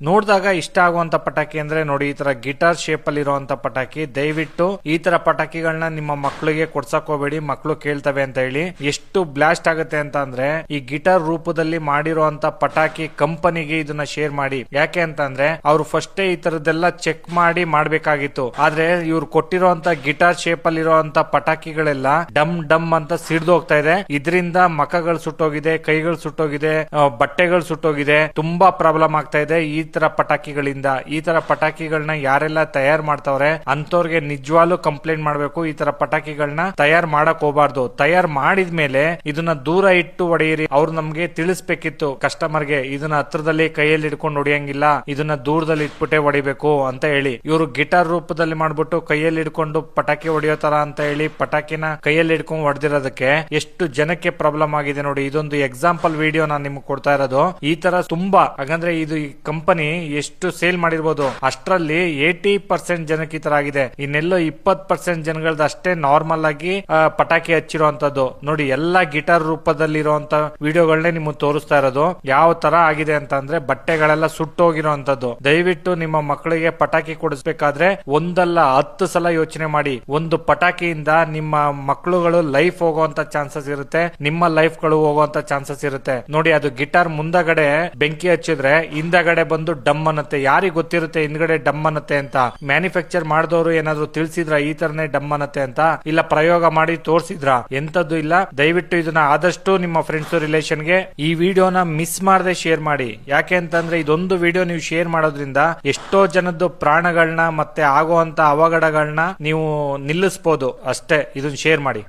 ನೋಡಿದಾಗ ಇಷ್ಟ ಆಗುವಂತ ಪಟಾಕಿ ಅಂದ್ರೆ ನೋಡಿ ಈ ತರ ಗಿಟಾರ್ ಶೇಪ್ ಅಲ್ಲಿ ಇರುವಂತ ಪಟಾಕಿ. ದಯವಿಟ್ಟು ಈ ತರ ಪಟಾಕಿಗಳನ್ನ ನಿಮ್ಮ ಮಕ್ಕಳಿಗೆ ಕೊಡ್ಸಕ್ ಹೋಗ್ಬೇಡಿ, ಮಕ್ಕಳು ಕೇಳ್ತವೆ ಅಂತ ಹೇಳಿ. ಎಷ್ಟು ಬ್ಲಾಸ್ಟ್ ಆಗುತ್ತೆ ಅಂತ ಅಂದ್ರೆ ಈ ಗಿಟಾರ್ ರೂಪದಲ್ಲಿ ಮಾಡಿರುವಂತ ಪಟಾಕಿ ಕಂಪನಿಗೆ ಇದನ್ನ ಶೇರ್ ಮಾಡಿ. ಯಾಕೆ ಅಂತ ಅಂದ್ರೆ ಅವ್ರು ಫಸ್ಟೇ ಈ ತರದೆಲ್ಲ ಚೆಕ್ ಮಾಡಿ ಮಾಡ್ಬೇಕಾಗಿತ್ತು. ಆದ್ರೆ ಇವ್ರು ಕೊಟ್ಟಿರುವಂತ ಗಿಟಾರ್ ಶೇಪ್ ಅಲ್ಲಿ ಇರುವಂತ ಪಟಾಕಿಗಳೆಲ್ಲ ಡಮ್ ಡಮ್ ಅಂತ ಸಿಡ್ದು ಹೋಗ್ತಾ ಇದೆ. ಇದರಿಂದ ಮಖಗಳು ಸುಟ್ಟೋಗಿದೆ, ಕೈಗಳು ಸುಟ್ಟೋಗಿದೆ, ಬಟ್ಟೆಗಳು ಸುಟ್ಟೋಗಿದೆ. ತುಂಬಾ ಪ್ರಾಬ್ಲಮ್ ಆಗ್ತಾ ಇದೆ ಈ ತರ ಪಟಾಕಿಗಳಿಂದ. ಈ ತರ ಪಟಾಕಿಗಳನ್ನ ಯಾರೆಲ್ಲ ತಯಾರು ಮಾಡ್ತಾವ್ರೆ ಅಂತವ್ರಿಗೆ ನಿಜವಾಗ್ಲೂ ಕಂಪ್ಲೇಂಟ್ ಮಾಡ್ಬೇಕು. ಈ ತರ ಪಟಾಕಿಗಳನ್ನ ತಯಾರು ಮಾಡಕ್ ಹೋಗ್ಬಾರ್ದು. ತಯಾರು ಮಾಡಿದ್ಮೇಲೆ ಇದನ್ನ ದೂರ ಇಟ್ಟು ಹೊಡೆಯಿರಿ. ಅವ್ರು ನಮ್ಗೆ ತಿಳಿಸ್ಬೇಕಿತ್ತು ಕಸ್ಟಮರ್ಗೆ, ಇದನ್ನ ಹತ್ರದಲ್ಲಿ ಕೈಯಲ್ಲಿ ಹಿಡ್ಕೊಂಡು ಹೊಡೆಯಂಗಿಲ್ಲ, ಇದನ್ನ ದೂರದಲ್ಲಿ ಇಟ್ಬಿಟ್ಟೆ ಹೊಡಿಬೇಕು ಅಂತ ಹೇಳಿ. ಇವರು ಗಿಟಾರ್ ರೂಪದಲ್ಲಿ ಮಾಡ್ಬಿಟ್ಟು ಕೈಯಲ್ಲಿ ಹಿಡ್ಕೊಂಡು ಪಟಾಕಿ ಹೊಡೆಯೋ ತರ ಅಂತ ಹೇಳಿ ಪಟಾಕಿನ ಕೈಯಲ್ಲಿ ಹಿಡ್ಕೊಂಡು ಹೊಡೆದಿರೋದಕ್ಕೆ ಎಷ್ಟು ಜನಕ್ಕೆ ಪ್ರಾಬ್ಲಮ್ ಆಗಿದೆ ನೋಡಿ. ಇದೊಂದು ಎಕ್ಸಾಂಪಲ್ ವಿಡಿಯೋ ನಾನು ನಿಮ್ಗೆ ಕೊಡ್ತಾ ಇರೋದು. ಈ ತರ ತುಂಬಾ, ಹಾಗಂದ್ರೆ ಇದು ಈ ಕಂಪನಿ ಎಷ್ಟು ಸೇಲ್ ಮಾಡಿರ್ಬೋದು ಅಷ್ಟರಲ್ಲಿ 80% ಜನಕ್ಕೆ ಈ ತರ ಆಗಿದೆ. ಇನ್ನೆಲ್ಲೋ 20% ಜನಗಳದ್ದು ಅಷ್ಟೇ ನಾರ್ಮಲ್ ಆಗಿ ಪಟಾಕಿ ಹಚ್ಚಿರುವಂತದ್ದು ನೋಡಿ. ಎಲ್ಲಾ ಗಿಟಾರ್ ರೂಪದಲ್ಲಿ ಇರುವಂತ ವಿಡಿಯೋಗಳನ್ನೇ ನಿಮ್ಗೆ ತೋರಿಸ್ತಾ ಇರೋದು. ಯಾವ ತರ ಆಗಿದೆ ಅಂತ ಅಂದ್ರೆ ಬಟ್ಟೆಗಳೆಲ್ಲ ಸುಟ್ಟೋಗಿರುವಂತದ್ದು. ದಯವಿಟ್ಟು ನಿಮ್ಮ ಮಕ್ಕಳಿಗೆ ಪಟಾಕಿ ಕೊಡಿಸ್ಬೇಕಾದ್ರೆ ಒಂದಲ್ಲ 10 ಸಲ ಯೋಚನೆ ಮಾಡಿ. ಒಂದು ಪಟಾಕಿಯಿಂದ ನಿಮ್ಮ ಮಕ್ಕಳುಗಳು ಲೈಫ್ ಹೋಗುವಂತ ಚಾನ್ಸಸ್ ಇರುತ್ತೆ, ನಿಮ್ಮ ಲೈಫ್ ಗಳು ಹೋಗುವಂತ ಚಾನ್ಸಸ್ ಇರುತ್ತೆ ನೋಡಿ. ಅದು ಗಿಟಾರ್ ಮುಂದಗಡೆ ಬೆಂಕಿ ಹಚ್ಚಿದ್ರೆ ಹಿಂದಗಡೆ ಬಂದು ಡಮ್ ಅನ್ನತ್ತೆ. ಯಾರಿಗೆ ಗೊತ್ತಿರುತ್ತೆ ಹಿಂದ್ಗಡೆ ಡಮ್ ಅನ್ನತ್ತೆ ಅಂತ? ಮ್ಯಾನುಫ್ಯಾಕ್ಚರ್ ಮಾಡಿದವರು ಏನಾದ್ರು ತಿಳಿಸಿದ್ರ ಈ ತರನೇ ಡಮ್ ಅನ್ನತ್ತೆ ಅಂತ? ಇಲ್ಲ ಪ್ರಯೋಗ ಮಾಡಿ ತೋರಿಸಿದ್ರ? ಎಂತದ್ದು ಇಲ್ಲ. ದಯವಿಟ್ಟು ಇದನ್ನ ಆದಷ್ಟು ನಿಮ್ಮ ಫ್ರೆಂಡ್ಸ್ ರಿಲೇಷನ್ಗೆ ಈ ವಿಡಿಯೋನ ಮಿಸ್ ಮಾಡದೆ ಶೇರ್ ಮಾಡಿ. ಯಾಕೆ ಅಂತಂದ್ರೆ ಇದೊಂದು ವಿಡಿಯೋ ನೀವು ಶೇರ್ ಮಾಡೋದ್ರಿಂದ ಎಷ್ಟೋ ಜನದ್ದು ಪ್ರಾಣಗಳನ್ನ ಮತ್ತೆ ಆಗುವಂತ ಅವಘಡಗಳನ್ನ ನೀವು ನಿಲ್ಲಿಸಬಹುದು ಅಷ್ಟೇ. ಇದನ್ನ ಶೇರ್ ಮಾಡಿ.